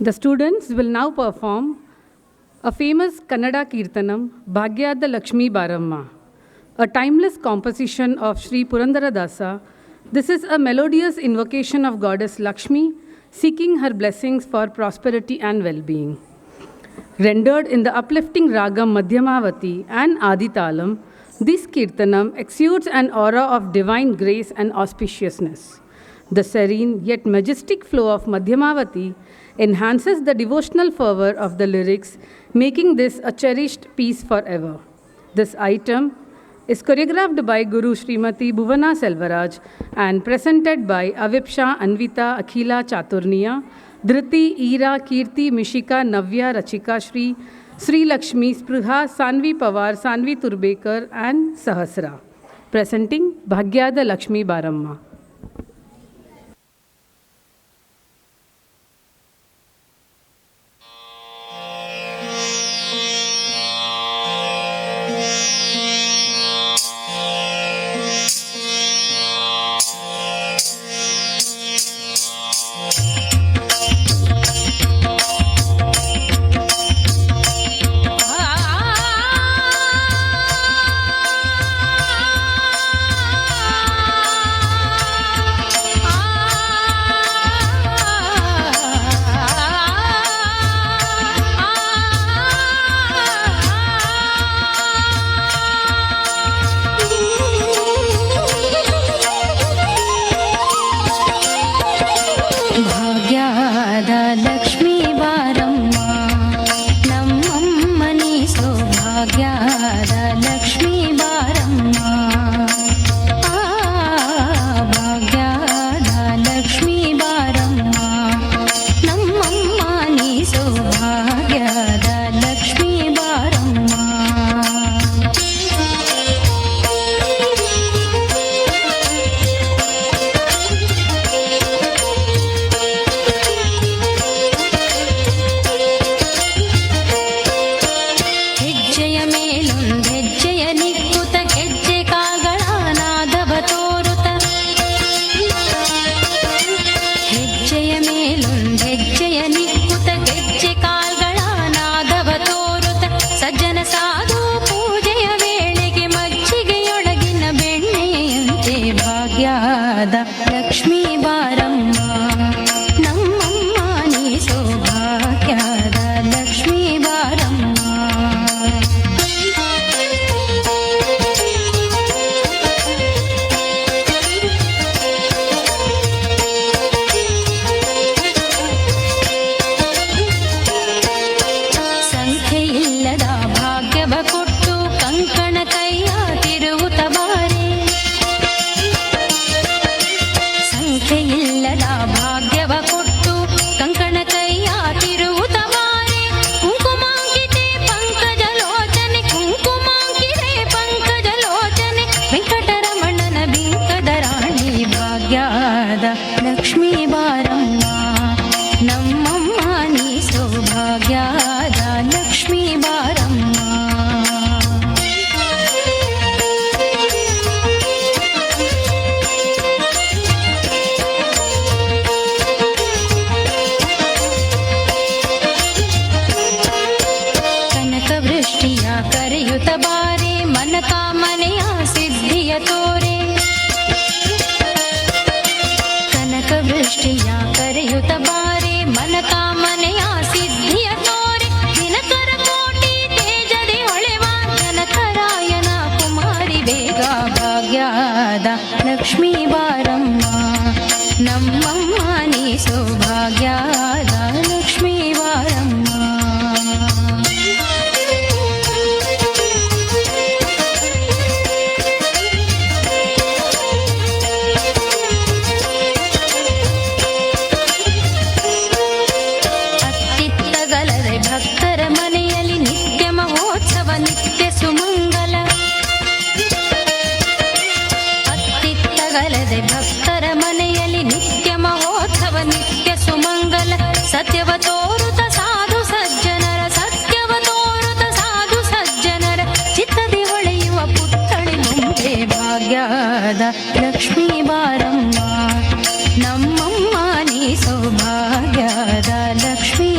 The students will now perform a famous Kannada Kirtanam, Bhagyada Lakshmi Baramma, a timeless composition of Sri Purandaradasa. This is a melodious invocation of Goddess Lakshmi, seeking her blessings for prosperity and well-being. Rendered in the uplifting ragam Madhyamavati and Aditalam, this Kirtanam exudes an aura of divine grace and auspiciousness. The serene yet majestic flow of Madhyamavati enhances the devotional fervor of the lyrics, making this a cherished piece forever. This item is choreographed by Guru Srimati Bhuvana Selvaraj and presented by Avipsha, Anvita, Akhila, Chaturniya, Dhriti, Ira, Kirti, Mishika, Navya, Rachika, Sri Lakshmi, Spruha, Sanvi Pawar, Sanvi Turbekar and Sahasra. Presenting Bhagyada Lakshmi Baramma. Lakshmi ಬಾರಮ್ಮ ನಮ್ಮಮ್ಮ ನೀ ಸೌಭಾಗ್ಯದ ಲಕ್ಷ್ಮೀ ಬಾರಮ್ಮ. ಅತ್ತಿತ್ತಗಲದೆ ಭಕ್ತರ ಮನೆಯಲ್ಲಿ ನಿತ್ಯ ಮಹೋತ್ಸವ ನಿತ್ಯ ಸುಮಂಗಲ. ಅತ್ತಿತ್ತಗಲದೆ ಭಕ್ತರ ಮನೆಯಲ್ಲಿ ನಿತ್ಯ ಮಹೋತ್ಸವ ನಿತ್ಯ ಸುಮಂಗಲ. ಸತ್ಯವ ತೋರುತ ಸಾಧು ಸಜ್ಜನರ ಸತ್ಯವ ತೋರುತ ಸಾಧು ಸಜ್ಜನರ ಚಿತ್ತದಿ ಹೊಳೆಯುವ ಪುತ್ಥಳಿ ಮುಂದೆ ಭಾಗ್ಯದ ಲಕ್ಷ್ಮೀ ಬಾರಮ್ಮ ನಮ್ಮಮ್ಮ ನೀ ಸೌಭಾಗ್ಯದ ಲಕ್ಷ್ಮೀ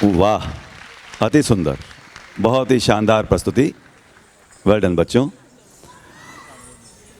वाह, अति सुंदर, बहुत ही शानदार प्रस्तुति। वेल डन बच्चों।